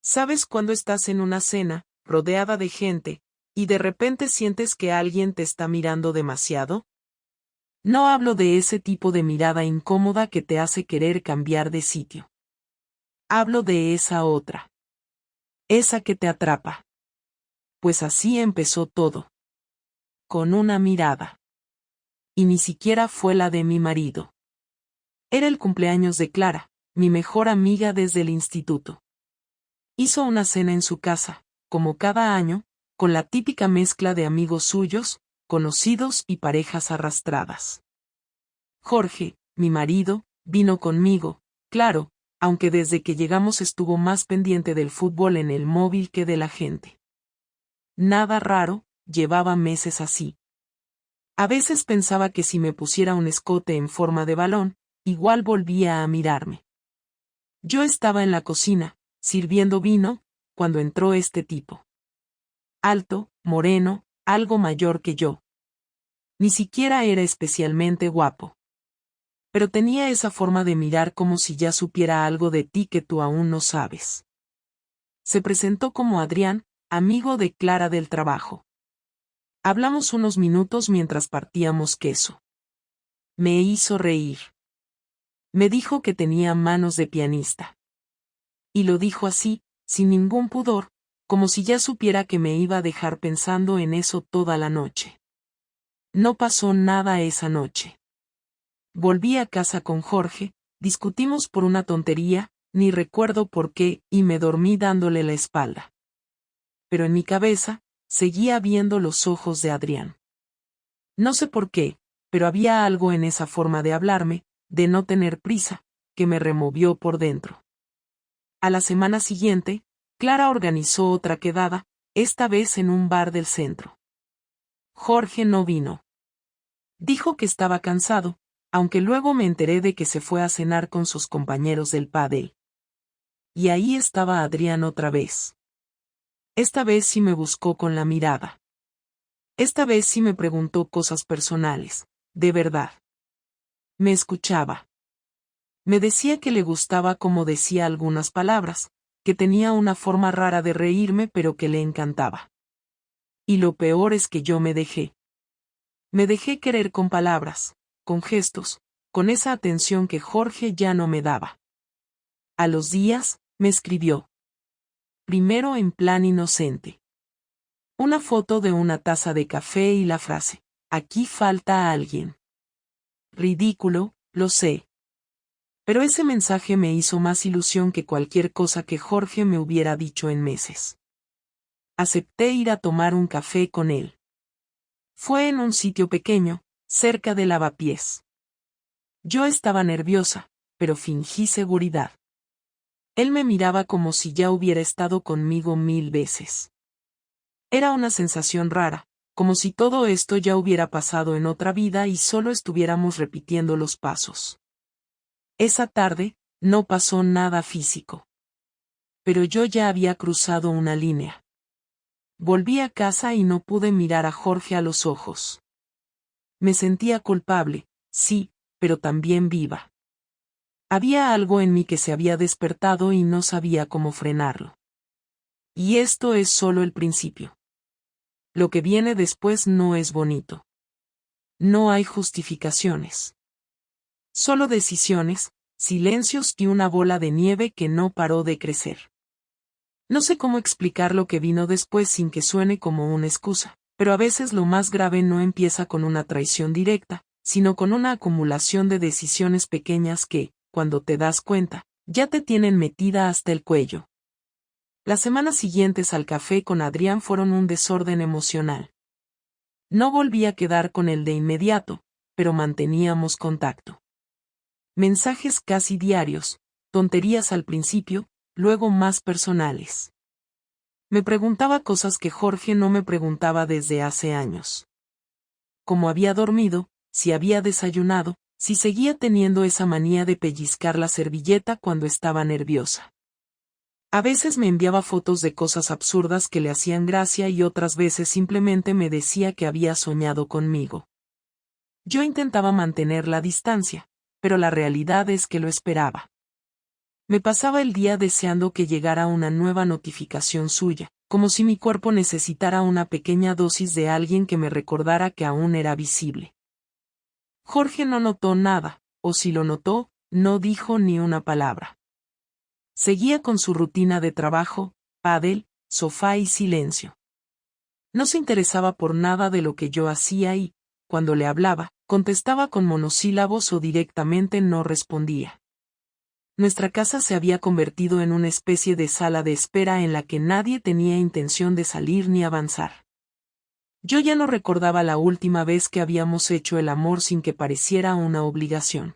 ¿Sabes cuando estás en una cena, rodeada de gente, y de repente sientes que alguien te está mirando demasiado? No hablo de ese tipo de mirada incómoda que te hace querer cambiar de sitio. Hablo de esa otra. Esa que te atrapa. Pues así empezó todo. Con una mirada. Y ni siquiera fue la de mi marido. Era el cumpleaños de Clara, mi mejor amiga desde el instituto. Hizo una cena en su casa, como cada año, con la típica mezcla de amigos suyos, conocidos y parejas arrastradas. Jorge, mi marido, vino conmigo, claro, aunque desde que llegamos estuvo más pendiente del fútbol en el móvil que de la gente. Nada raro, llevaba meses así. A veces pensaba que si me pusiera un escote en forma de balón, igual volvía a mirarme. Yo estaba en la cocina, sirviendo vino, cuando entró este tipo. Alto, moreno, algo mayor que yo. Ni siquiera era especialmente guapo. Pero tenía esa forma de mirar como si ya supiera algo de ti que tú aún no sabes. Se presentó como Adrián, amigo de Clara del trabajo. Hablamos unos minutos mientras partíamos queso. Me hizo reír. Me dijo que tenía manos de pianista. Y lo dijo así, sin ningún pudor, como si ya supiera que me iba a dejar pensando en eso toda la noche. No pasó nada esa noche. Volví a casa con Jorge, discutimos por una tontería, ni recuerdo por qué, y me dormí dándole la espalda. Pero en mi cabeza, seguía viendo los ojos de Adrián. No sé por qué, pero había algo en esa forma de hablarme, de no tener prisa, que me removió por dentro. A la semana siguiente, Clara organizó otra quedada, esta vez en un bar del centro. Jorge no vino. Dijo que estaba cansado, aunque luego me enteré de que se fue a cenar con sus compañeros del pádel. Y ahí estaba Adrián otra vez. Esta vez sí me buscó con la mirada. Esta vez sí me preguntó cosas personales, de verdad. Me escuchaba. Me decía que le gustaba cómo decía algunas palabras, que tenía una forma rara de reírme pero que le encantaba. Y lo peor es que yo me dejé. Me dejé querer con palabras, con gestos, con esa atención que Jorge ya no me daba. A los días, me escribió. Primero en plan inocente. Una foto de una taza de café y la frase, aquí falta alguien. Ridículo, lo sé. Pero ese mensaje me hizo más ilusión que cualquier cosa que Jorge me hubiera dicho en meses. Acepté ir a tomar un café con él. Fue en un sitio pequeño, cerca del lavapiés. Yo estaba nerviosa, pero fingí seguridad. Él me miraba como si ya hubiera estado conmigo 1000 veces. Era una sensación rara, como si todo esto ya hubiera pasado en otra vida y solo estuviéramos repitiendo los pasos. Esa tarde, no pasó nada físico. Pero yo ya había cruzado una línea. Volví a casa y no pude mirar a Jorge a los ojos. Me sentía culpable, sí, pero también viva. Había algo en mí que se había despertado y no sabía cómo frenarlo. Y esto es solo el principio. Lo que viene después no es bonito. No hay justificaciones. Solo decisiones, silencios y una bola de nieve que no paró de crecer. No sé cómo explicar lo que vino después sin que suene como una excusa, pero a veces lo más grave no empieza con una traición directa, sino con una acumulación de decisiones pequeñas que, cuando te das cuenta, ya te tienen metida hasta el cuello. Las semanas siguientes al café con Adrián fueron un desorden emocional. No volví a quedar con él de inmediato, pero manteníamos contacto. Mensajes casi diarios, tonterías al principio, luego más personales. Me preguntaba cosas que Jorge no me preguntaba desde hace años. Cómo había dormido, si había desayunado, si seguía teniendo esa manía de pellizcar la servilleta cuando estaba nerviosa. A veces me enviaba fotos de cosas absurdas que le hacían gracia y otras veces simplemente me decía que había soñado conmigo. Yo intentaba mantener la distancia, pero la realidad es que lo esperaba. Me pasaba el día deseando que llegara una nueva notificación suya, como si mi cuerpo necesitara una pequeña dosis de alguien que me recordara que aún era visible. Jorge no notó nada, o si lo notó, no dijo ni una palabra. Seguía con su rutina de trabajo, pádel, sofá y silencio. No se interesaba por nada de lo que yo hacía y, cuando le hablaba, contestaba con monosílabos o directamente no respondía. Nuestra casa se había convertido en una especie de sala de espera en la que nadie tenía intención de salir ni avanzar. Yo ya no recordaba la última vez que habíamos hecho el amor sin que pareciera una obligación.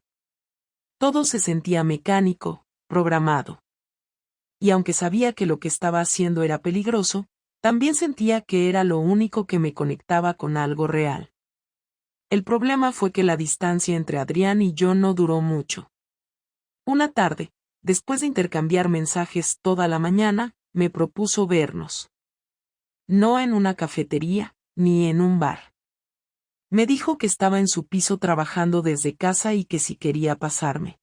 Todo se sentía mecánico, programado. Y aunque sabía que lo que estaba haciendo era peligroso, también sentía que era lo único que me conectaba con algo real. El problema fue que la distancia entre Adrián y yo no duró mucho. Una tarde, después de intercambiar mensajes toda la mañana, me propuso vernos. No en una cafetería, ni en un bar. Me dijo que estaba en su piso trabajando desde casa y que si quería pasarme.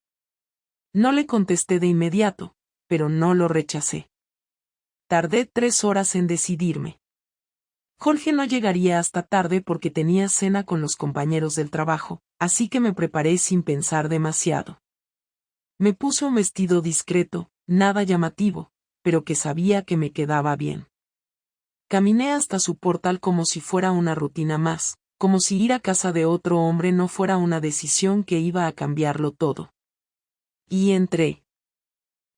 No le contesté de inmediato, pero no lo rechacé. Tardé 3 horas en decidirme. Jorge no llegaría hasta tarde porque tenía cena con los compañeros del trabajo, así que me preparé sin pensar demasiado. Me puse un vestido discreto, nada llamativo, pero que sabía que me quedaba bien. Caminé hasta su portal como si fuera una rutina más, como si ir a casa de otro hombre no fuera una decisión que iba a cambiarlo todo. Y entré.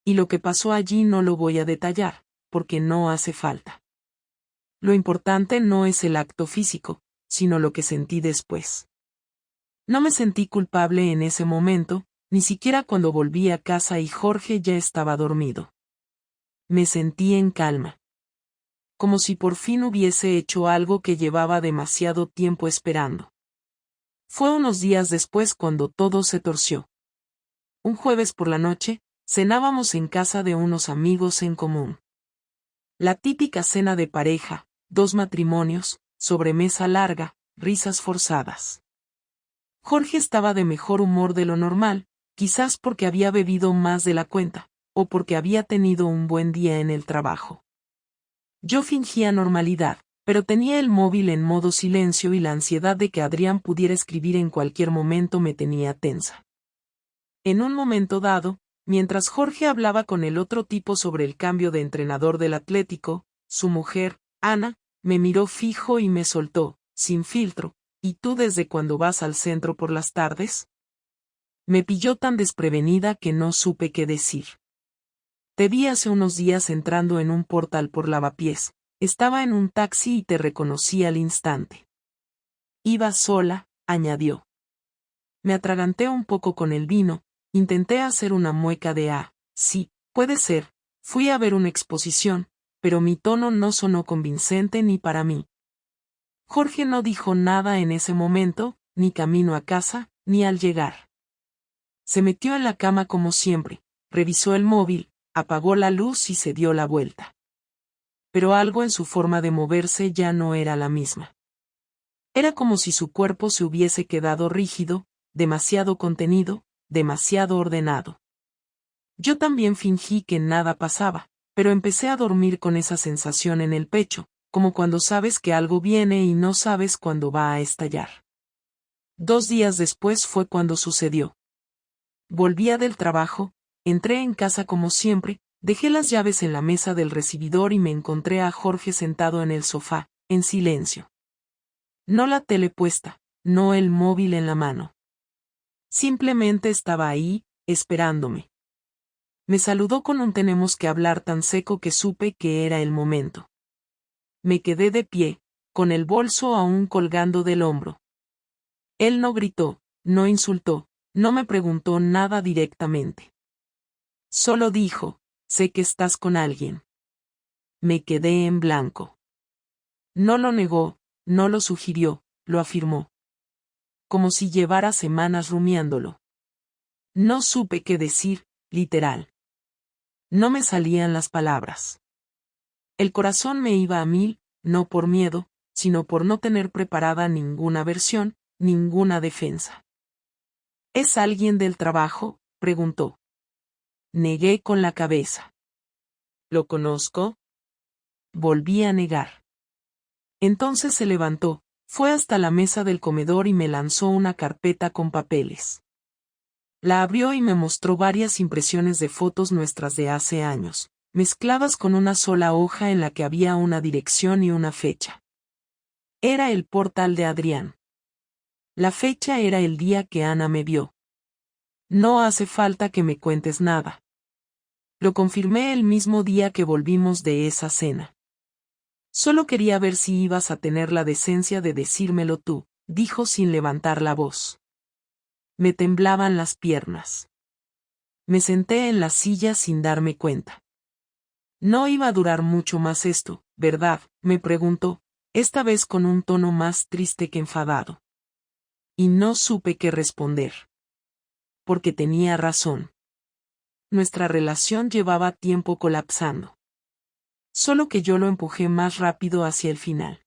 Y lo que pasó allí no lo voy a detallar, porque no hace falta. Lo importante no es el acto físico, sino lo que sentí después. No me sentí culpable en ese momento, ni siquiera cuando volví a casa y Jorge ya estaba dormido. Me sentí en calma. Como si por fin hubiese hecho algo que llevaba demasiado tiempo esperando. Fue unos días después cuando todo se torció. Un jueves por la noche, cenábamos en casa de unos amigos en común. La típica cena de pareja, 2 matrimonios, sobremesa larga, risas forzadas. Jorge estaba de mejor humor de lo normal, quizás porque había bebido más de la cuenta, o porque había tenido un buen día en el trabajo. Yo fingía normalidad, pero tenía el móvil en modo silencio y la ansiedad de que Adrián pudiera escribir en cualquier momento me tenía tensa. En un momento dado, mientras Jorge hablaba con el otro tipo sobre el cambio de entrenador del Atlético, su mujer, Ana, me miró fijo y me soltó, sin filtro: ¿y tú desde cuándo vas al centro por las tardes? Me pilló tan desprevenida que no supe qué decir. Te vi hace unos días entrando en un portal por Lavapiés, estaba en un taxi y te reconocí al instante. Iba sola, añadió. Me atraganté un poco con el vino, intenté hacer una mueca de sí, puede ser, fui a ver una exposición, pero mi tono no sonó convincente ni para mí. Jorge no dijo nada en ese momento, ni camino a casa, ni al llegar. Se metió en la cama como siempre, revisó el móvil, apagó la luz y se dio la vuelta. Pero algo en su forma de moverse ya no era la misma. Era como si su cuerpo se hubiese quedado rígido, demasiado contenido, demasiado ordenado. Yo también fingí que nada pasaba, pero empecé a dormir con esa sensación en el pecho, como cuando sabes que algo viene y no sabes cuándo va a estallar. 2 días después fue cuando sucedió. Volvía del trabajo, entré en casa como siempre, dejé las llaves en la mesa del recibidor y me encontré a Jorge sentado en el sofá, en silencio. No la tele puesta, no el móvil en la mano. Simplemente estaba ahí, esperándome. Me saludó con un tenemos que hablar tan seco que supe que era el momento. Me quedé de pie, con el bolso aún colgando del hombro. Él no gritó, no insultó, no me preguntó nada directamente. Solo dijo: sé que estás con alguien. Me quedé en blanco. No lo negó, no lo sugirió, lo afirmó. Como si llevara semanas rumiándolo. No supe qué decir, literal. No me salían las palabras. El corazón me iba a 1000, no por miedo, sino por no tener preparada ninguna versión, ninguna defensa. ¿Es alguien del trabajo?, preguntó. negué con la cabeza. ¿Lo conozco? Volví a negar. Entonces se levantó, fue hasta la mesa del comedor y me lanzó una carpeta con papeles. La abrió y me mostró varias impresiones de fotos nuestras de hace años, mezcladas con una sola hoja en la que había una dirección y una fecha. Era el portal de Adrián. La fecha era el día que Ana me vio. No hace falta que me cuentes nada. Lo confirmé el mismo día que volvimos de esa cena. Solo quería ver si ibas a tener la decencia de decírmelo tú, dijo sin levantar la voz. Me temblaban las piernas. Me senté en la silla sin darme cuenta. No iba a durar mucho más esto, ¿verdad?, me preguntó, esta vez con un tono más triste que enfadado. Y no supe qué responder. Porque tenía razón. Nuestra relación llevaba tiempo colapsando. Solo que yo lo empujé más rápido hacia el final.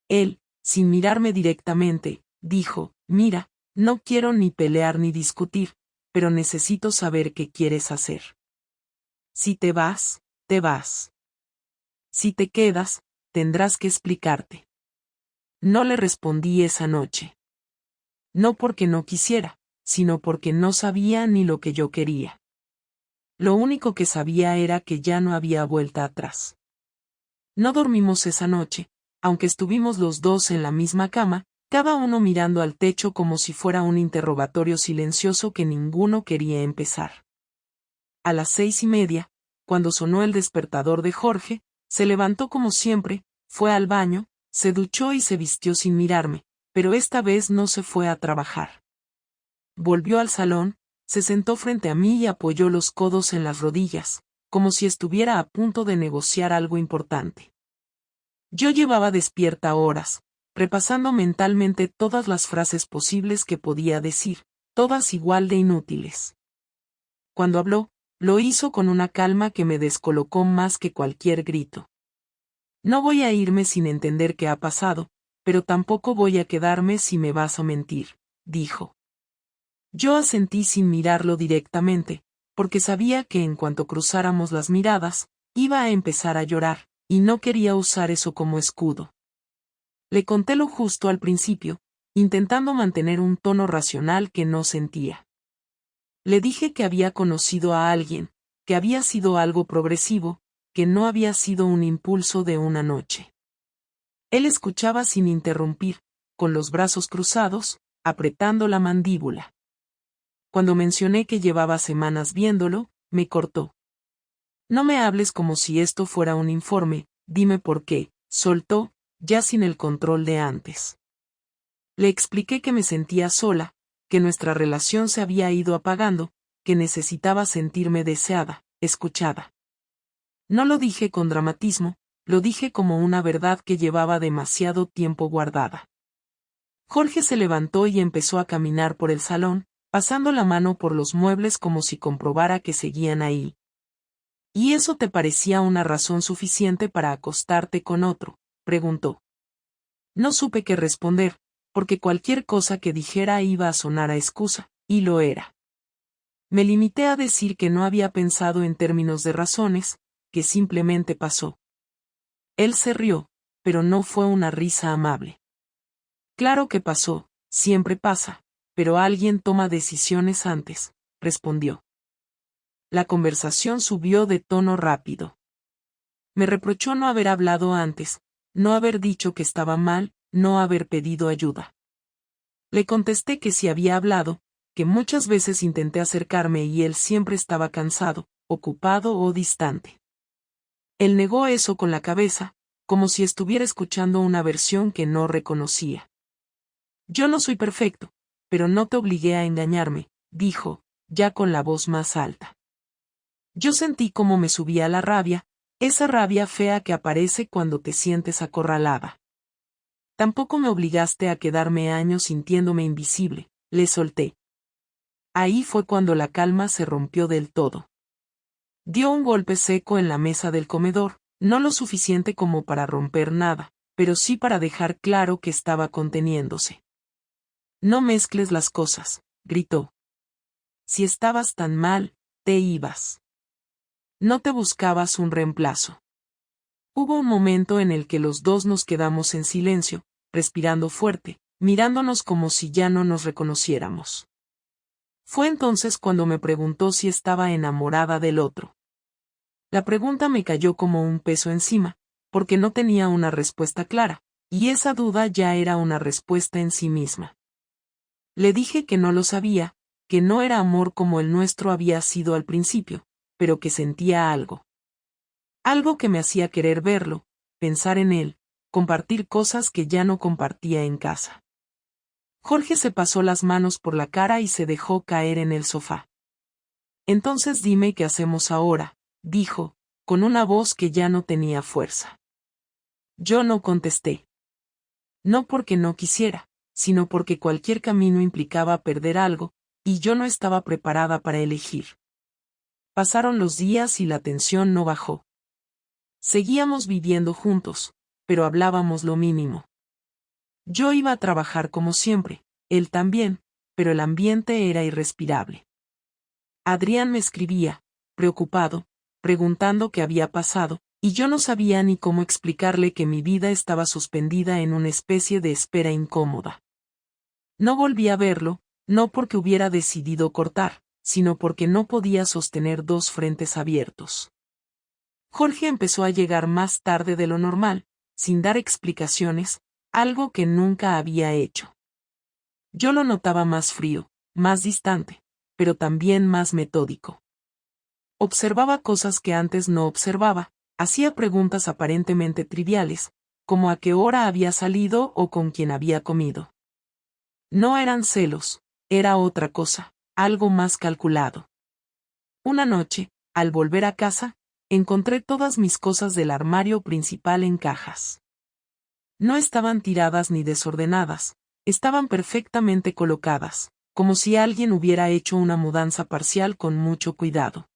Él, sin mirarme directamente, dijo, mira, no quiero ni pelear ni discutir, pero necesito saber qué quieres hacer. Si te vas, te vas. Si te quedas, tendrás que explicarte. No le respondí esa noche. No porque no quisiera, sino porque no sabía ni lo que yo quería. Lo único que sabía era que ya no había vuelta atrás. No dormimos esa noche, aunque estuvimos los dos en la misma cama, cada uno mirando al techo como si fuera un interrogatorio silencioso que ninguno quería empezar. A las 6:30, cuando sonó el despertador de Jorge, se levantó como siempre, fue al baño, se duchó y se vistió sin mirarme, pero esta vez no se fue a trabajar. Volvió al salón, se sentó frente a mí y apoyó los codos en las rodillas, como si estuviera a punto de negociar algo importante. Yo llevaba despierta horas, repasando mentalmente todas las frases posibles que podía decir, todas igual de inútiles. Cuando habló, lo hizo con una calma que me descolocó más que cualquier grito. No voy a irme sin entender qué ha pasado, pero tampoco voy a quedarme si me vas a mentir, dijo. Yo asentí sin mirarlo directamente, porque sabía que en cuanto cruzáramos las miradas, iba a empezar a llorar, y no quería usar eso como escudo. Le conté lo justo al principio, intentando mantener un tono racional que no sentía. Le dije que había conocido a alguien, que había sido algo progresivo, que no había sido un impulso de una noche. Él escuchaba sin interrumpir, con los brazos cruzados, apretando la mandíbula. Cuando mencioné que llevaba semanas viéndolo, me cortó. No me hables como si esto fuera un informe, dime por qué, soltó, ya sin el control de antes. Le expliqué que me sentía sola, que nuestra relación se había ido apagando, que necesitaba sentirme deseada, escuchada. No lo dije con dramatismo, lo dije como una verdad que llevaba demasiado tiempo guardada. Jorge se levantó y empezó a caminar por el salón, pasando la mano por los muebles como si comprobara que seguían ahí. ¿Y eso te parecía una razón suficiente para acostarte con otro?, preguntó. No supe qué responder, porque cualquier cosa que dijera iba a sonar a excusa, y lo era. Me limité a decir que no había pensado en términos de razones, que simplemente pasó. Él se rió, pero no fue una risa amable. Claro que pasó, siempre pasa, pero alguien toma decisiones antes, respondió. La conversación subió de tono rápido. Me reprochó no haber hablado antes, no haber dicho que estaba mal, no haber pedido ayuda. Le contesté que sí había hablado, que muchas veces intenté acercarme y él siempre estaba cansado, ocupado o distante. Él negó eso con la cabeza, como si estuviera escuchando una versión que no reconocía. Yo no soy perfecto, pero no te obligué a engañarme, dijo, ya con la voz más alta. Yo sentí cómo me subía la rabia, esa rabia fea que aparece cuando te sientes acorralada. Tampoco me obligaste a quedarme años sintiéndome invisible, le solté. Ahí fue cuando la calma se rompió del todo. Dio un golpe seco en la mesa del comedor, no lo suficiente como para romper nada, pero sí para dejar claro que estaba conteniéndose. No mezcles las cosas, gritó. Si estabas tan mal, te ibas. No te buscabas un reemplazo. Hubo un momento en el que los dos nos quedamos en silencio, respirando fuerte, mirándonos como si ya no nos reconociéramos. Fue entonces cuando me preguntó si estaba enamorada del otro. La pregunta me cayó como un peso encima, porque no tenía una respuesta clara, y esa duda ya era una respuesta en sí misma. Le dije que no lo sabía, que no era amor como el nuestro había sido al principio, pero que sentía algo. Algo que me hacía querer verlo, pensar en él, compartir cosas que ya no compartía en casa. Jorge se pasó las manos por la cara y se dejó caer en el sofá. Entonces dime qué hacemos ahora, dijo, con una voz que ya no tenía fuerza. Yo no contesté. No porque no quisiera, sino porque cualquier camino implicaba perder algo, y yo no estaba preparada para elegir. Pasaron los días y la tensión no bajó. Seguíamos viviendo juntos, pero hablábamos lo mínimo. Yo iba a trabajar como siempre, él también, pero el ambiente era irrespirable. Adrián me escribía, preocupado, preguntando qué había pasado, y yo no sabía ni cómo explicarle que mi vida estaba suspendida en una especie de espera incómoda. No volví a verlo, no porque hubiera decidido cortar, sino porque no podía sostener dos frentes abiertos. Jorge empezó a llegar más tarde de lo normal, sin dar explicaciones, algo que nunca había hecho. Yo lo notaba más frío, más distante, pero también más metódico. Observaba cosas que antes no observaba, hacía preguntas aparentemente triviales, como a qué hora había salido o con quién había comido. No eran celos, era otra cosa, algo más calculado. Una noche, al volver a casa, encontré todas mis cosas del armario principal en cajas. No estaban tiradas ni desordenadas, estaban perfectamente colocadas, como si alguien hubiera hecho una mudanza parcial con mucho cuidado.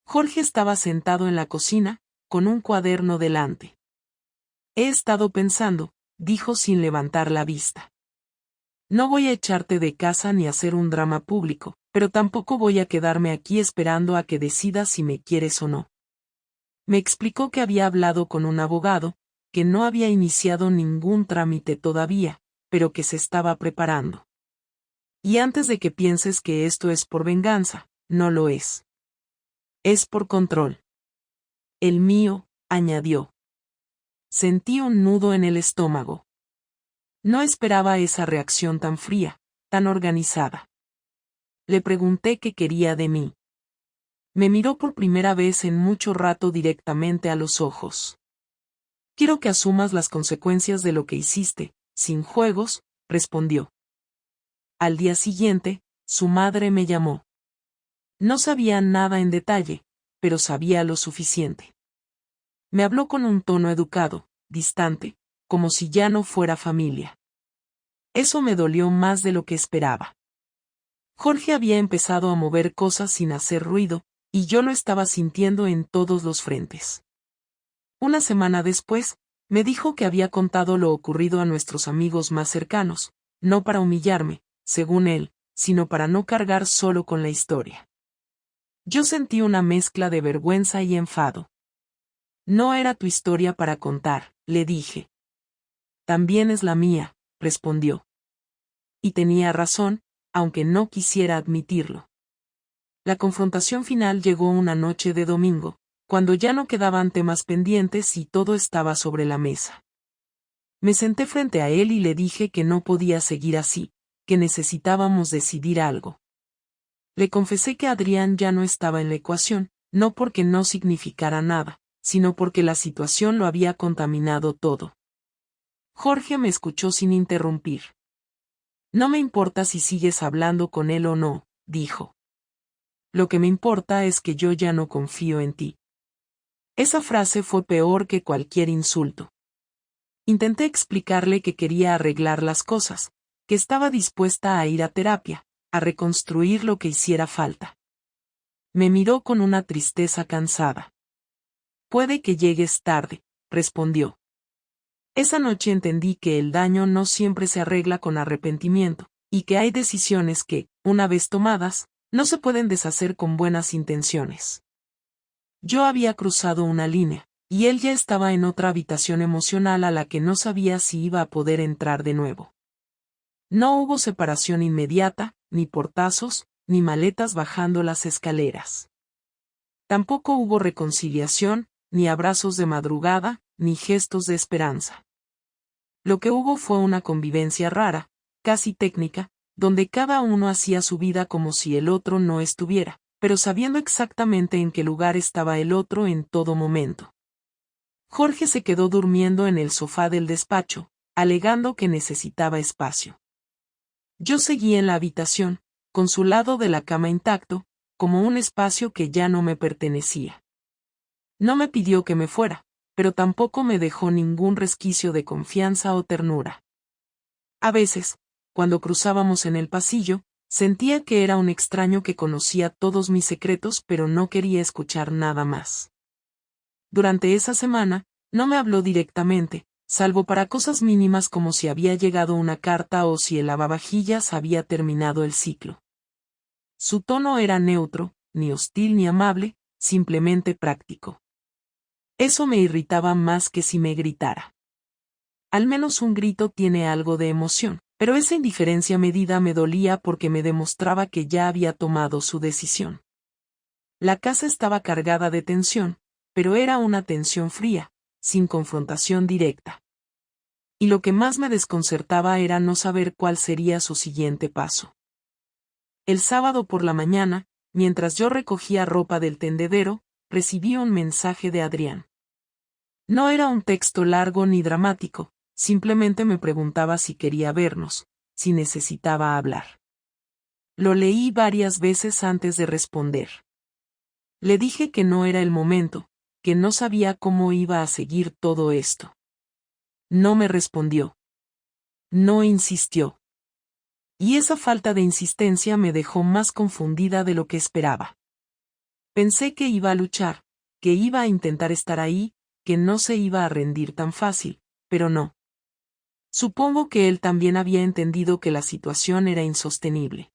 Jorge estaba sentado en la cocina, con un cuaderno delante. He estado pensando, dijo sin levantar la vista. No voy a echarte de casa ni hacer un drama público, pero tampoco voy a quedarme aquí esperando a que decidas si me quieres o no. Me explicó que había hablado con un abogado, que no había iniciado ningún trámite todavía, pero que se estaba preparando. Y antes de que pienses que esto es por venganza, no lo es. Es por control. El mío, añadió. Sentí un nudo en el estómago. No esperaba esa reacción tan fría, tan organizada. Le pregunté qué quería de mí. Me miró por primera vez en mucho rato directamente a los ojos. Quiero que asumas las consecuencias de lo que hiciste, sin juegos, respondió. Al día siguiente, su madre me llamó. No sabía nada en detalle, pero sabía lo suficiente. Me habló con un tono educado, distante, como si ya no fuera familia. Eso me dolió más de lo que esperaba. Jorge había empezado a mover cosas sin hacer ruido, y yo lo estaba sintiendo en todos los frentes. Una semana después, me dijo que había contado lo ocurrido a nuestros amigos más cercanos, no para humillarme, según él, sino para no cargar solo con la historia. Yo sentí una mezcla de vergüenza y enfado. No era tu historia para contar, le dije. También es la mía, respondió. Y tenía razón, aunque no quisiera admitirlo. La confrontación final llegó una noche de domingo, cuando ya no quedaban temas pendientes y todo estaba sobre la mesa. Me senté frente a él y le dije que no podía seguir así, que necesitábamos decidir algo. Le confesé que Adrián ya no estaba en la ecuación, no porque no significara nada, sino porque la situación lo había contaminado todo. Jorge me escuchó sin interrumpir. No me importa si sigues hablando con él o no, dijo. Lo que me importa es que yo ya no confío en ti. Esa frase fue peor que cualquier insulto. Intenté explicarle que quería arreglar las cosas, que estaba dispuesta a ir a terapia, a reconstruir lo que hiciera falta. Me miró con una tristeza cansada. Puede que llegues tarde, respondió. Esa noche entendí que el daño no siempre se arregla con arrepentimiento, y que hay decisiones que, una vez tomadas, No se pueden deshacer con buenas intenciones. Yo había cruzado una línea, y él ya estaba en otra habitación emocional a la que no sabía si iba a poder entrar de nuevo. No hubo separación inmediata, ni portazos, ni maletas bajando las escaleras. Tampoco hubo reconciliación, ni abrazos de madrugada, ni gestos de esperanza. Lo que hubo fue una convivencia rara, casi técnica, donde cada uno hacía su vida como si el otro no estuviera, pero sabiendo exactamente en qué lugar estaba el otro en todo momento. Jorge se quedó durmiendo en el sofá del despacho, alegando que necesitaba espacio. Yo seguí en la habitación, con su lado de la cama intacto, como un espacio que ya no me pertenecía. No me pidió que me fuera, pero tampoco me dejó ningún resquicio de confianza o ternura. A veces, cuando cruzábamos en el pasillo, sentía que era un extraño que conocía todos mis secretos pero no quería escuchar nada más. Durante esa semana, no me habló directamente, salvo para cosas mínimas como si había llegado una carta o si el lavavajillas había terminado el ciclo. Su tono era neutro, ni hostil ni amable, simplemente práctico. Eso me irritaba más que si me gritara. Al menos un grito tiene algo de emoción, pero esa indiferencia medida me dolía porque me demostraba que ya había tomado su decisión. La casa estaba cargada de tensión, pero era una tensión fría, sin confrontación directa. Y lo que más me desconcertaba era no saber cuál sería su siguiente paso. El sábado por la mañana, mientras yo recogía ropa del tendedero, recibí un mensaje de Adrián. No era un texto largo ni dramático, simplemente me preguntaba si quería vernos, si necesitaba hablar. Lo leí varias veces antes de responder. Le dije que no era el momento, que no sabía cómo iba a seguir todo esto. No me respondió. No insistió. Y esa falta de insistencia me dejó más confundida de lo que esperaba. Pensé que iba a luchar, que iba a intentar estar ahí, que no se iba a rendir tan fácil, pero no. Supongo que él también había entendido que la situación era insostenible.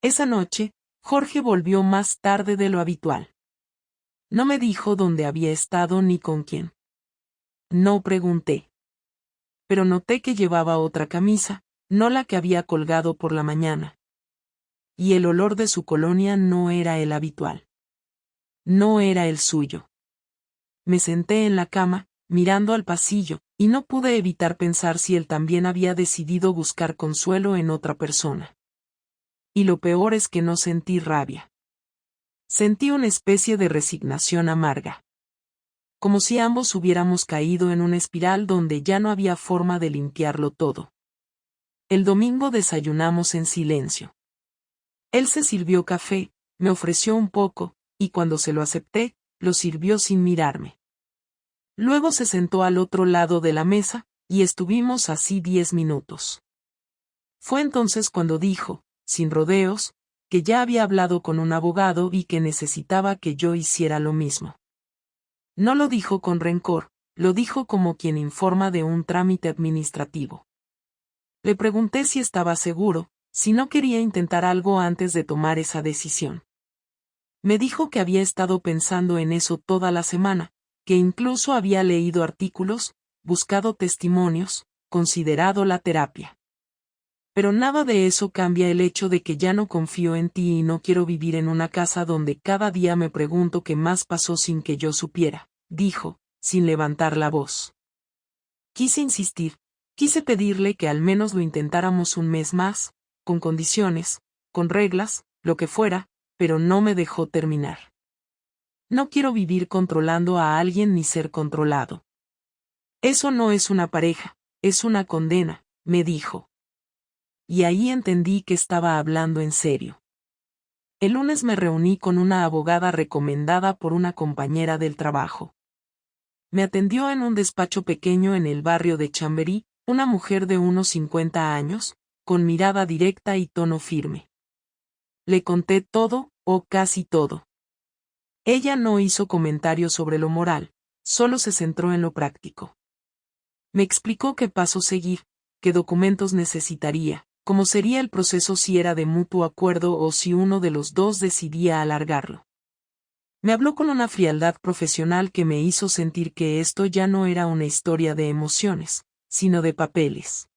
Esa noche, Jorge volvió más tarde de lo habitual. No me dijo dónde había estado ni con quién. No pregunté. Pero noté que llevaba otra camisa, no la que había colgado por la mañana. Y el olor de su colonia no era el habitual. No era el suyo. Me senté en la cama, mirando al pasillo, y no pude evitar pensar si él también había decidido buscar consuelo en otra persona. Y lo peor es que no sentí rabia. Sentí una especie de resignación amarga. Como si ambos hubiéramos caído en una espiral donde ya no había forma de limpiarlo todo. El domingo desayunamos en silencio. Él se sirvió café, me ofreció un poco, y cuando se lo acepté, lo sirvió sin mirarme. Luego se sentó al otro lado de la mesa, y estuvimos así 10 minutos. Fue entonces cuando dijo, sin rodeos, que ya había hablado con un abogado y que necesitaba que yo hiciera lo mismo. No lo dijo con rencor, lo dijo como quien informa de un trámite administrativo. Le pregunté si estaba seguro, si no quería intentar algo antes de tomar esa decisión. Me dijo que había estado pensando en eso toda la semana, que incluso había leído artículos, buscado testimonios, considerado la terapia. Pero nada de eso cambia el hecho de que ya no confío en ti y no quiero vivir en una casa donde cada día me pregunto qué más pasó sin que yo supiera, dijo, sin levantar la voz. Quise insistir, quise pedirle que al menos lo intentáramos un mes más, con condiciones, con reglas, lo que fuera, pero no me dejó terminar. No quiero vivir controlando a alguien ni ser controlado. Eso no es una pareja, es una condena, me dijo. Y ahí entendí que estaba hablando en serio. El lunes me reuní con una abogada recomendada por una compañera del trabajo. Me atendió en un despacho pequeño en el barrio de Chamberí, una mujer de unos 50 años, con mirada directa y tono firme. Le conté todo, o casi todo. Ella no hizo comentarios sobre lo moral, solo se centró en lo práctico. Me explicó qué paso seguir, qué documentos necesitaría, cómo sería el proceso si era de mutuo acuerdo o si uno de los dos decidía alargarlo. Me habló con una frialdad profesional que me hizo sentir que esto ya no era una historia de emociones, sino de papeles.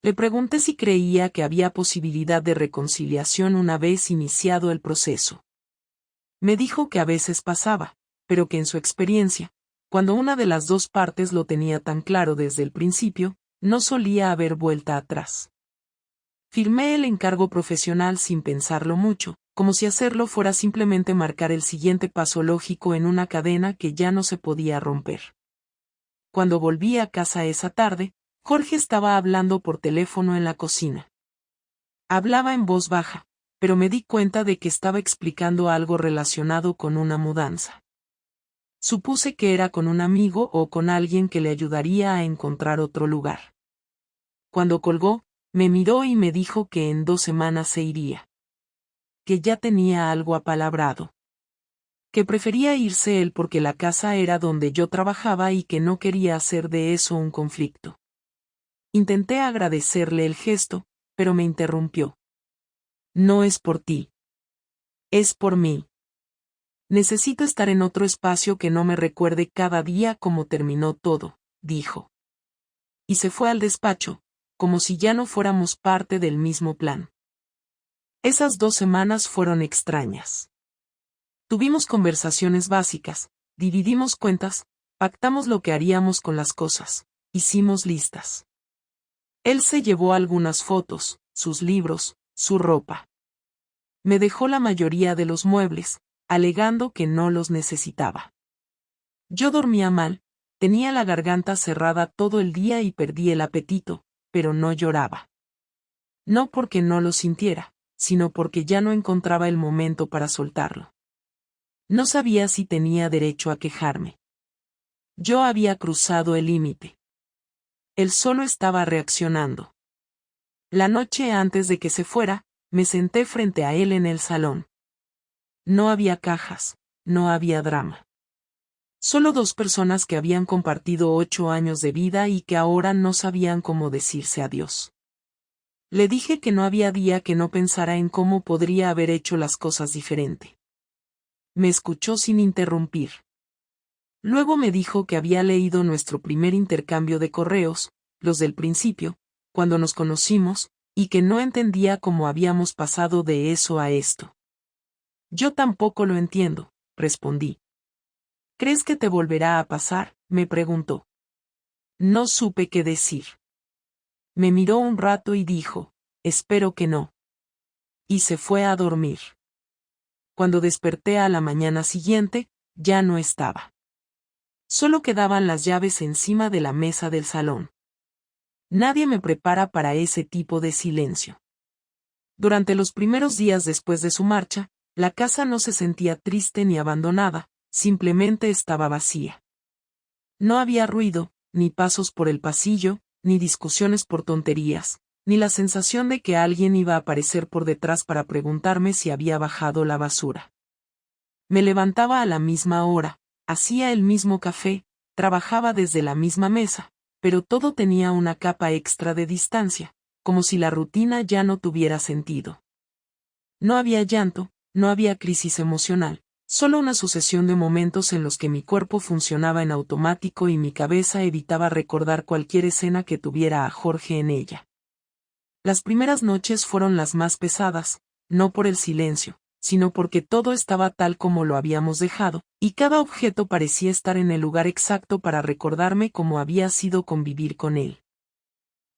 Le pregunté si creía que había posibilidad de reconciliación una vez iniciado el proceso. Me dijo que a veces pasaba, pero que en su experiencia, cuando una de las dos partes lo tenía tan claro desde el principio, no solía haber vuelta atrás. Firmé el encargo profesional sin pensarlo mucho, como si hacerlo fuera simplemente marcar el siguiente paso lógico en una cadena que ya no se podía romper. Cuando volví a casa esa tarde, Jorge estaba hablando por teléfono en la cocina. Hablaba en voz baja, pero me di cuenta de que estaba explicando algo relacionado con una mudanza. Supuse que era con un amigo o con alguien que le ayudaría a encontrar otro lugar. Cuando colgó, me miró y me dijo que en 2 semanas se iría. Que ya tenía algo apalabrado. Que prefería irse él porque la casa era donde yo trabajaba y que no quería hacer de eso un conflicto. Intenté agradecerle el gesto, pero me interrumpió. No es por ti. Es por mí. Necesito estar en otro espacio que no me recuerde cada día cómo terminó todo, dijo. Y se fue al despacho, como si ya no fuéramos parte del mismo plan. Esas 2 semanas fueron extrañas. Tuvimos conversaciones básicas, dividimos cuentas, pactamos lo que haríamos con las cosas, hicimos listas. Él se llevó algunas fotos, sus libros, su ropa. Me dejó la mayoría de los muebles, alegando que no los necesitaba. Yo dormía mal, tenía la garganta cerrada todo el día y perdí el apetito, pero no lloraba. No porque no lo sintiera, sino porque ya no encontraba el momento para soltarlo. No sabía si tenía derecho a quejarme. Yo había cruzado el límite. Él solo estaba reaccionando. La noche antes de que se fuera, me senté frente a él en el salón. No había cajas, no había drama. Solo 2 personas que habían compartido 8 años de vida y que ahora no sabían cómo decirse adiós. Le dije que no había día que no pensara en cómo podría haber hecho las cosas diferente. Me escuchó sin interrumpir. Luego me dijo que había leído nuestro primer intercambio de correos, los del principio, cuando nos conocimos, y que no entendía cómo habíamos pasado de eso a esto. Yo tampoco lo entiendo, respondí. ¿Crees que te volverá a pasar?, me preguntó. No supe qué decir. Me miró un rato y dijo, espero que no. Y se fue a dormir. Cuando desperté a la mañana siguiente, ya no estaba. Solo quedaban las llaves encima de la mesa del salón. Nadie me prepara para ese tipo de silencio. Durante los primeros días después de su marcha, la casa no se sentía triste ni abandonada, simplemente estaba vacía. No había ruido, ni pasos por el pasillo, ni discusiones por tonterías, ni la sensación de que alguien iba a aparecer por detrás para preguntarme si había bajado la basura. Me levantaba a la misma hora, hacía el mismo café, trabajaba desde la misma mesa, pero todo tenía una capa extra de distancia, como si la rutina ya no tuviera sentido. No había llanto, no había crisis emocional, solo una sucesión de momentos en los que mi cuerpo funcionaba en automático y mi cabeza evitaba recordar cualquier escena que tuviera a Jorge en ella. Las primeras noches fueron las más pesadas, no por el silencio, sino porque todo estaba tal como lo habíamos dejado, y cada objeto parecía estar en el lugar exacto para recordarme cómo había sido convivir con él.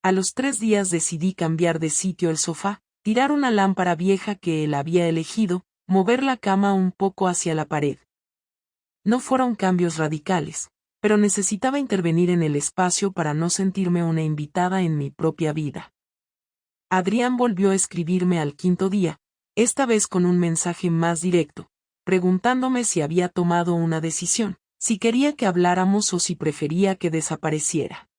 A los 3 días decidí cambiar de sitio el sofá, tirar una lámpara vieja que él había elegido, mover la cama un poco hacia la pared. No fueron cambios radicales, pero necesitaba intervenir en el espacio para no sentirme una invitada en mi propia vida. Adrián volvió a escribirme al 5.º día, esta vez con un mensaje más directo, preguntándome si había tomado una decisión, si quería que habláramos o si prefería que desapareciera.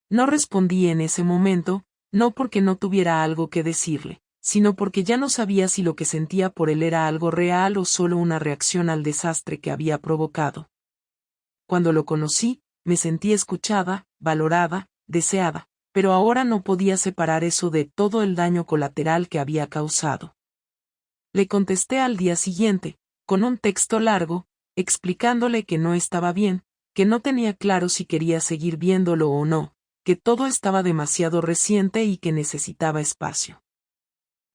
No respondí en ese momento, no porque no tuviera algo que decirle, sino porque ya no sabía si lo que sentía por él era algo real o solo una reacción al desastre que había provocado. Cuando lo conocí, me sentí escuchada, valorada, deseada, pero ahora no podía separar eso de todo el daño colateral que había causado. Le contesté al día siguiente, con un texto largo, explicándole que no estaba bien, que no tenía claro si quería seguir viéndolo o no, que todo estaba demasiado reciente y que necesitaba espacio.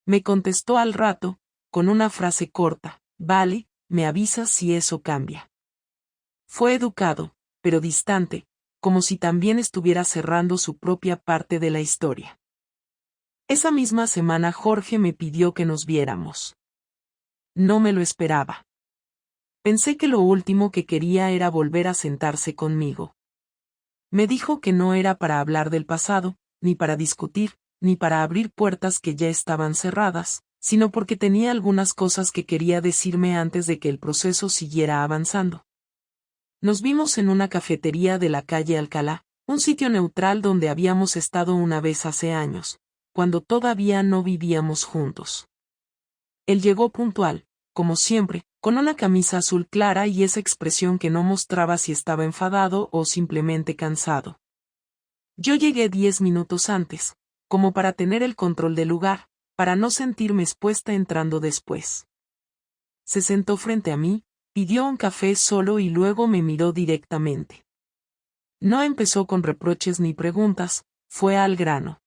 Me contestó al rato, con una frase corta: vale, me avisas si eso cambia. Fue educado, pero distante, como si también estuviera cerrando su propia parte de la historia. Esa misma semana Jorge me pidió que nos viéramos. No me lo esperaba. Pensé que lo último que quería era volver a sentarse conmigo. Me dijo que no era para hablar del pasado, ni para discutir, ni para abrir puertas que ya estaban cerradas, sino porque tenía algunas cosas que quería decirme antes de que el proceso siguiera avanzando. Nos vimos en una cafetería de la calle Alcalá, un sitio neutral donde habíamos estado una vez hace años, cuando todavía no vivíamos juntos. Él llegó puntual, como siempre, con una camisa azul clara y esa expresión que no mostraba si estaba enfadado o simplemente cansado. Yo llegué 10 minutos antes, como para tener el control del lugar, para no sentirme expuesta entrando después. Se sentó frente a mí, pidió un café solo y luego me miró directamente. No empezó con reproches ni preguntas, fue al grano.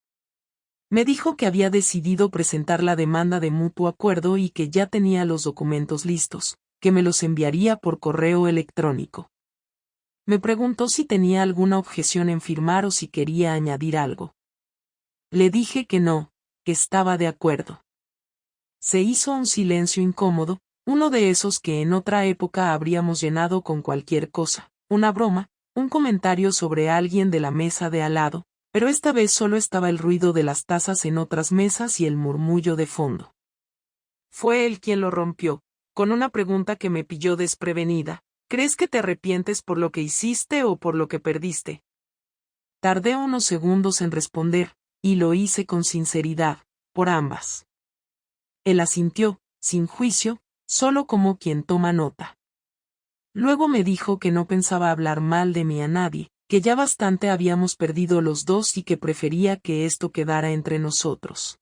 Me dijo que había decidido presentar la demanda de mutuo acuerdo y que ya tenía los documentos listos, que me los enviaría por correo electrónico. Me preguntó si tenía alguna objeción en firmar o si quería añadir algo. Le dije que no, que estaba de acuerdo. Se hizo un silencio incómodo, uno de esos que en otra época habríamos llenado con cualquier cosa, una broma, un comentario sobre alguien de la mesa de al lado, pero esta vez solo estaba el ruido de las tazas en otras mesas y el murmullo de fondo. Fue él quien lo rompió, con una pregunta que me pilló desprevenida: ¿crees que te arrepientes por lo que hiciste o por lo que perdiste? Tardé unos segundos en responder, y lo hice con sinceridad, por ambas. Él asintió, sin juicio, solo como quien toma nota. Luego me dijo que no pensaba hablar mal de mí a nadie, que ya bastante habíamos perdido los dos y que prefería que esto quedara entre nosotros.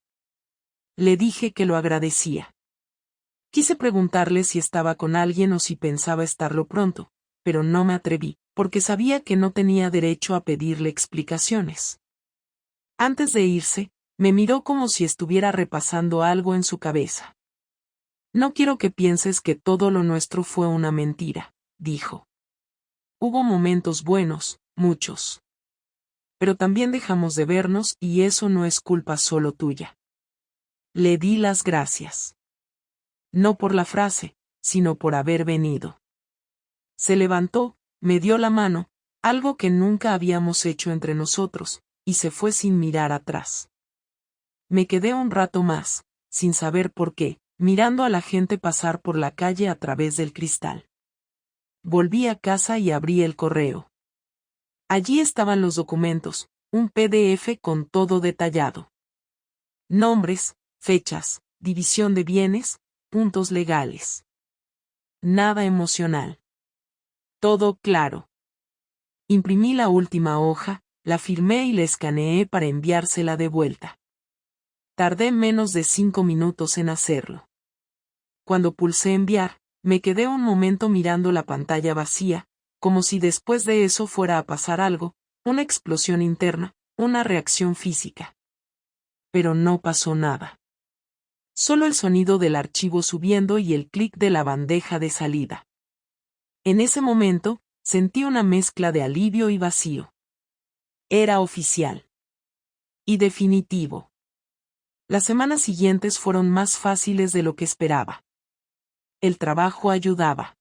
Le dije que lo agradecía. Quise preguntarle si estaba con alguien o si pensaba estarlo pronto, pero no me atreví, porque sabía que no tenía derecho a pedirle explicaciones. Antes de irse, me miró como si estuviera repasando algo en su cabeza. No quiero que pienses que todo lo nuestro fue una mentira, dijo. Hubo momentos buenos, muchos. Pero también dejamos de vernos y eso no es culpa solo tuya. Le di las gracias. No por la frase, sino por haber venido. Se levantó, me dio la mano, algo que nunca habíamos hecho entre nosotros, y se fue sin mirar atrás. Me quedé un rato más, sin saber por qué, mirando a la gente pasar por la calle a través del cristal. Volví a casa y abrí el correo. Allí estaban los documentos, un PDF con todo detallado. Nombres, fechas, división de bienes, puntos legales. Nada emocional. Todo claro. Imprimí la última hoja, la firmé y la escaneé para enviársela de vuelta. Tardé menos de 5 minutos en hacerlo. Cuando pulsé enviar, me quedé un momento mirando la pantalla vacía, como si después de eso fuera a pasar algo, una explosión interna, una reacción física. Pero no pasó nada. Solo el sonido del archivo subiendo y el clic de la bandeja de salida. En ese momento, sentí una mezcla de alivio y vacío. Era oficial. Y definitivo. Las semanas siguientes fueron más fáciles de lo que esperaba. El trabajo ayudaba.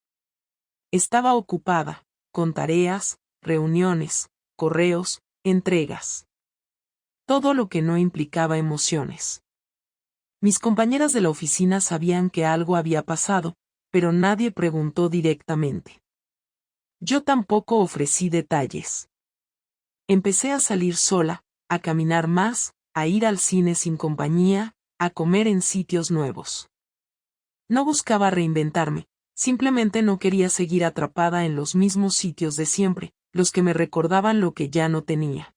Estaba ocupada, con tareas, reuniones, correos, entregas. Todo lo que no implicaba emociones. Mis compañeras de la oficina sabían que algo había pasado, pero nadie preguntó directamente. Yo tampoco ofrecí detalles. Empecé a salir sola, a caminar más, a ir al cine sin compañía, a comer en sitios nuevos. No buscaba reinventarme, simplemente no quería seguir atrapada en los mismos sitios de siempre, los que me recordaban lo que ya no tenía.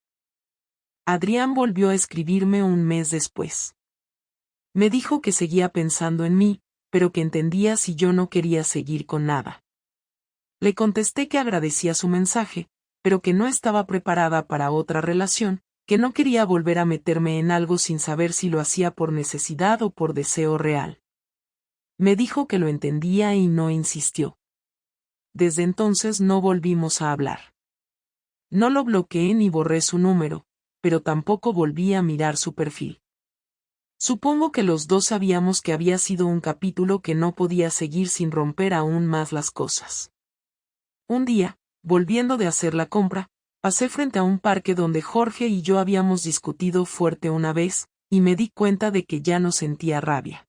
Adrián volvió a escribirme un mes después. Me dijo que seguía pensando en mí, pero que entendía si yo no quería seguir con nada. Le contesté que agradecía su mensaje, pero que no estaba preparada para otra relación, que no quería volver a meterme en algo sin saber si lo hacía por necesidad o por deseo real. Me dijo que lo entendía y no insistió. Desde entonces no volvimos a hablar. No lo bloqueé ni borré su número, pero tampoco volví a mirar su perfil. Supongo que los dos sabíamos que había sido un capítulo que no podía seguir sin romper aún más las cosas. Un día, volviendo de hacer la compra, pasé frente a un parque donde Jorge y yo habíamos discutido fuerte una vez, y me di cuenta de que ya no sentía rabia.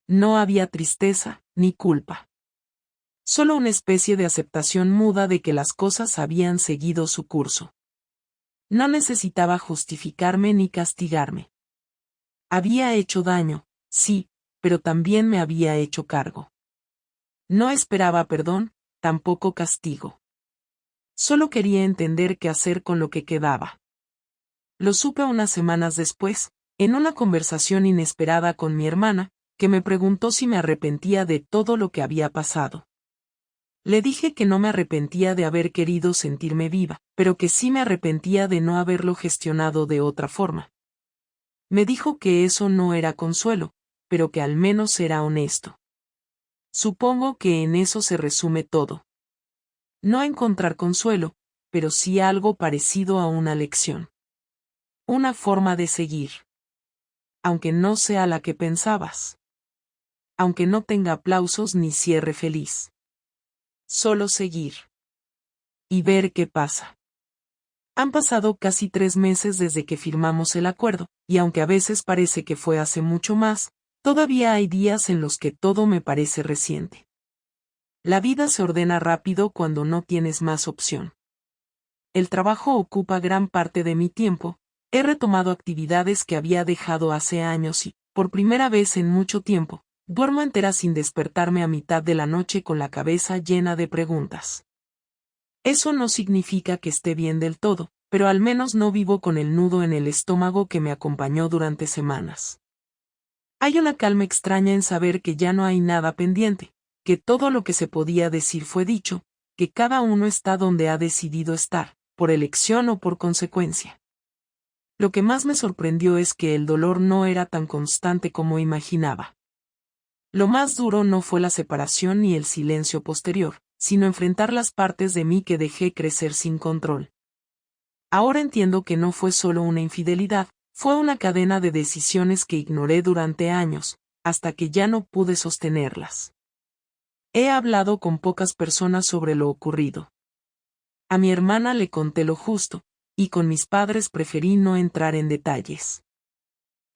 No había tristeza, ni culpa. Solo una especie de aceptación muda de que las cosas habían seguido su curso. No necesitaba justificarme ni castigarme. Había hecho daño, sí, pero también me había hecho cargo. No esperaba perdón, tampoco castigo. Solo quería entender qué hacer con lo que quedaba. Lo supe unas semanas después, en una conversación inesperada con mi hermana, que me preguntó si me arrepentía de todo lo que había pasado. Le dije que no me arrepentía de haber querido sentirme viva, pero que sí me arrepentía de no haberlo gestionado de otra forma. Me dijo que eso no era consuelo, pero que al menos era honesto. Supongo que en eso se resume todo. No encontrar consuelo, pero sí algo parecido a una lección. Una forma de seguir. Aunque no sea la que pensabas. Aunque no tenga aplausos ni cierre feliz. Solo seguir. Y ver qué pasa. Han pasado casi 3 meses desde que firmamos el acuerdo, y aunque a veces parece que fue hace mucho más, todavía hay días en los que todo me parece reciente. La vida se ordena rápido cuando no tienes más opción. El trabajo ocupa gran parte de mi tiempo, he retomado actividades que había dejado hace años y, por primera vez en mucho tiempo, duermo entera sin despertarme a mitad de la noche con la cabeza llena de preguntas. Eso no significa que esté bien del todo, pero al menos no vivo con el nudo en el estómago que me acompañó durante semanas. Hay una calma extraña en saber que ya no hay nada pendiente, que todo lo que se podía decir fue dicho, que cada uno está donde ha decidido estar, por elección o por consecuencia. Lo que más me sorprendió es que el dolor no era tan constante como imaginaba. Lo más duro no fue la separación ni el silencio posterior, sino enfrentar las partes de mí que dejé crecer sin control. Ahora entiendo que no fue solo una infidelidad, fue una cadena de decisiones que ignoré durante años, hasta que ya no pude sostenerlas. He hablado con pocas personas sobre lo ocurrido. A mi hermana le conté lo justo, y con mis padres preferí no entrar en detalles.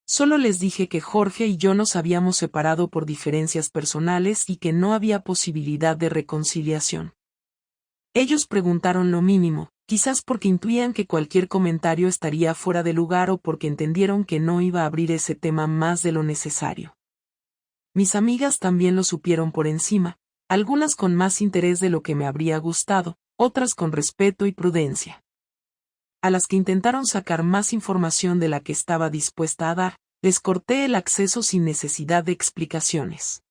Solo les dije que Jorge y yo nos habíamos separado por diferencias personales y que no había posibilidad de reconciliación. Ellos preguntaron lo mínimo, quizás porque intuían que cualquier comentario estaría fuera de lugar o porque entendieron que no iba a abrir ese tema más de lo necesario. Mis amigas también lo supieron por encima, algunas con más interés de lo que me habría gustado, otras con respeto y prudencia. A las que intentaron sacar más información de la que estaba dispuesta a dar, les corté el acceso sin necesidad de explicaciones.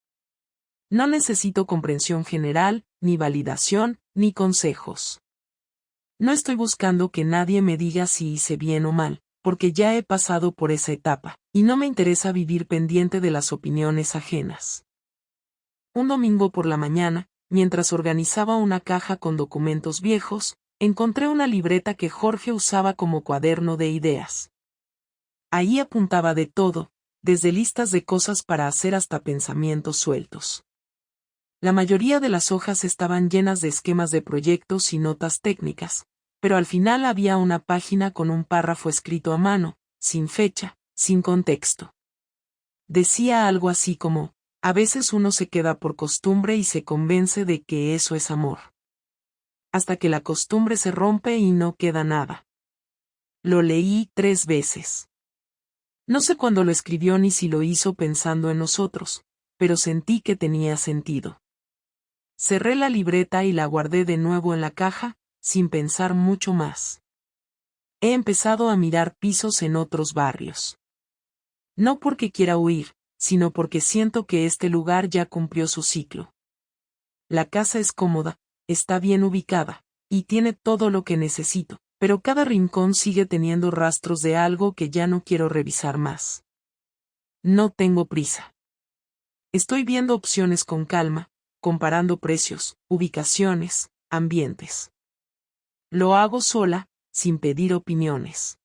No necesito comprensión general, ni validación, ni consejos. No estoy buscando que nadie me diga si hice bien o mal, porque ya he pasado por esa etapa, y no me interesa vivir pendiente de las opiniones ajenas. Un domingo por la mañana, mientras organizaba una caja con documentos viejos, encontré una libreta que Jorge usaba como cuaderno de ideas. Ahí apuntaba de todo, desde listas de cosas para hacer hasta pensamientos sueltos. La mayoría de las hojas estaban llenas de esquemas de proyectos y notas técnicas, pero al final había una página con un párrafo escrito a mano, sin fecha, sin contexto. Decía algo así como: a veces uno se queda por costumbre y se convence de que eso es amor. Hasta que la costumbre se rompe y no queda nada. Lo leí 3 veces. No sé cuándo lo escribió ni si lo hizo pensando en nosotros, pero sentí que tenía sentido. Cerré la libreta y la guardé de nuevo en la caja, sin pensar mucho más. He empezado a mirar pisos en otros barrios. No porque quiera huir, sino porque siento que este lugar ya cumplió su ciclo. La casa es cómoda, está bien ubicada, y tiene todo lo que necesito, pero cada rincón sigue teniendo rastros de algo que ya no quiero revisar más. No tengo prisa. Estoy viendo opciones con calma, comparando precios, ubicaciones, ambientes. Lo hago sola, sin pedir opiniones.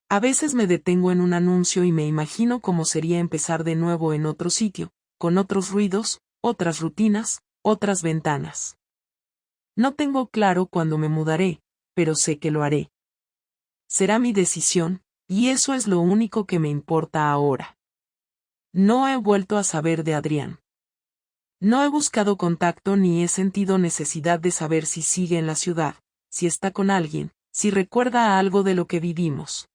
A veces me detengo en un anuncio y me imagino cómo sería empezar de nuevo en otro sitio, con otros ruidos, otras rutinas, otras ventanas. No tengo claro cuándo me mudaré, pero sé que lo haré. Será mi decisión, y eso es lo único que me importa ahora. No he vuelto a saber de Adrián. No he buscado contacto ni he sentido necesidad de saber si sigue en la ciudad, si está con alguien, si recuerda algo de lo que vivimos.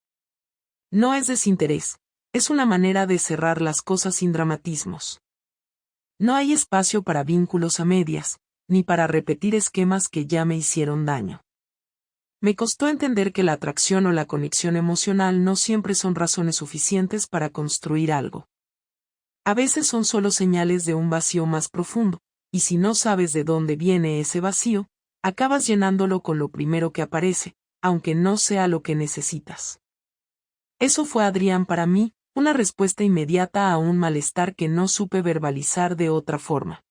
No es desinterés, es una manera de cerrar las cosas sin dramatismos. No hay espacio para vínculos a medias, ni para repetir esquemas que ya me hicieron daño. Me costó entender que la atracción o la conexión emocional no siempre son razones suficientes para construir algo. A veces son solo señales de un vacío más profundo, y si no sabes de dónde viene ese vacío, acabas llenándolo con lo primero que aparece, aunque no sea lo que necesitas. Eso fue Adrián para mí, una respuesta inmediata a un malestar que no supe verbalizar de otra forma.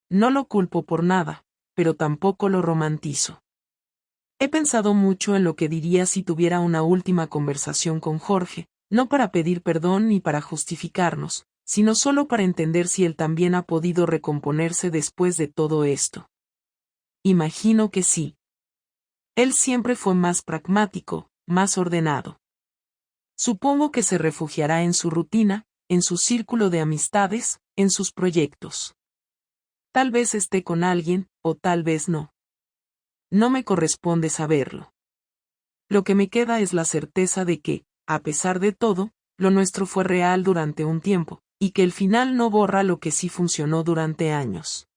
No lo culpo por nada, pero tampoco lo romantizo. He pensado mucho en lo que diría si tuviera una última conversación con Jorge, no para pedir perdón ni para justificarnos, sino solo para entender si él también ha podido recomponerse después de todo esto. Imagino que sí. Él siempre fue más pragmático, más ordenado. Supongo que se refugiará en su rutina, en su círculo de amistades, en sus proyectos. Tal vez esté con alguien, o tal vez no. No me corresponde saberlo. Lo que me queda es la certeza de que, a pesar de todo, lo nuestro fue real durante un tiempo, y que el final no borra lo que sí funcionó durante años.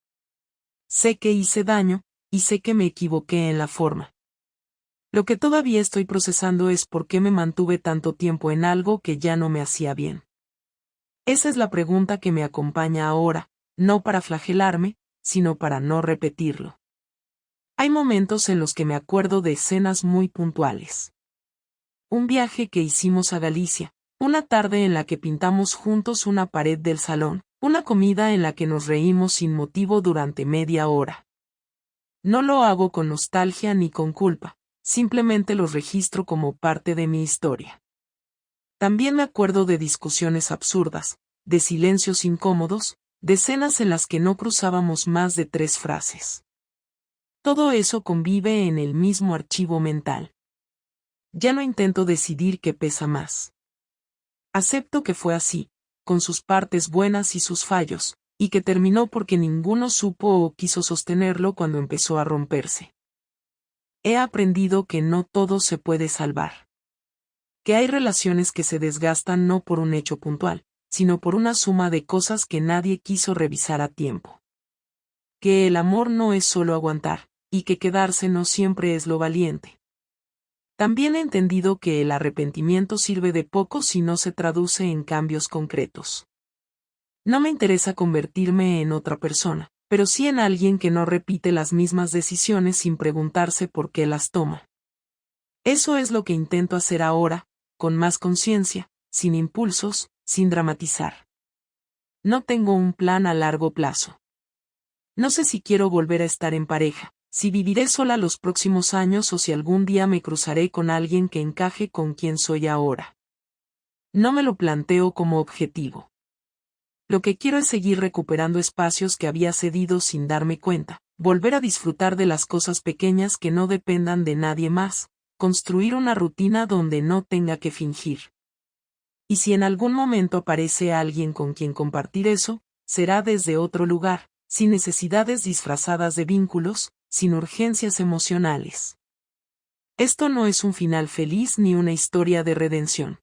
Sé que hice daño, y sé que me equivoqué en la forma. Lo que todavía estoy procesando es por qué me mantuve tanto tiempo en algo que ya no me hacía bien. Esa es la pregunta que me acompaña ahora, no para flagelarme, sino para no repetirlo. Hay momentos en los que me acuerdo de escenas muy puntuales. Un viaje que hicimos a Galicia, una tarde en la que pintamos juntos una pared del salón, una comida en la que nos reímos sin motivo durante media hora. No lo hago con nostalgia ni con culpa. Simplemente los registro como parte de mi historia. También me acuerdo de discusiones absurdas, de silencios incómodos, de escenas en las que no cruzábamos más de 3 frases. Todo eso convive en el mismo archivo mental. Ya no intento decidir qué pesa más. Acepto que fue así, con sus partes buenas y sus fallos, y que terminó porque ninguno supo o quiso sostenerlo cuando empezó a romperse. He aprendido que no todo se puede salvar. Que hay relaciones que se desgastan no por un hecho puntual, sino por una suma de cosas que nadie quiso revisar a tiempo. Que el amor no es solo aguantar, y que quedarse no siempre es lo valiente. También he entendido que el arrepentimiento sirve de poco si no se traduce en cambios concretos. No me interesa convertirme en otra persona, pero sí en alguien que no repite las mismas decisiones sin preguntarse por qué las toma. Eso es lo que intento hacer ahora, con más conciencia, sin impulsos, sin dramatizar. No tengo un plan a largo plazo. No sé si quiero volver a estar en pareja, si viviré sola los próximos años o si algún día me cruzaré con alguien que encaje con quien soy ahora. No me lo planteo como objetivo. Lo que quiero es seguir recuperando espacios que había cedido sin darme cuenta, volver a disfrutar de las cosas pequeñas que no dependan de nadie más, construir una rutina donde no tenga que fingir. Y si en algún momento aparece alguien con quien compartir eso, será desde otro lugar, sin necesidades disfrazadas de vínculos, sin urgencias emocionales. Esto no es un final feliz ni una historia de redención.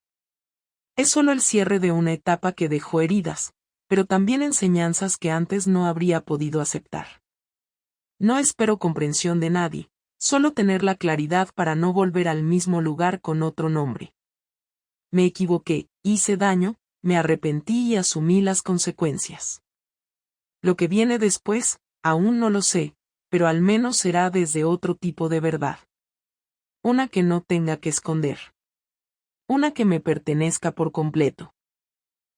Es solo el cierre de una etapa que dejó heridas, pero también enseñanzas que antes no habría podido aceptar. No espero comprensión de nadie, Solo tener la claridad para no volver al mismo lugar con otro nombre. Me equivoqué, hice daño, me arrepentí y asumí las consecuencias. Lo que viene después, aún no lo sé, pero al menos será desde otro tipo de verdad. Una que no tenga que esconder. Una que me pertenezca por completo.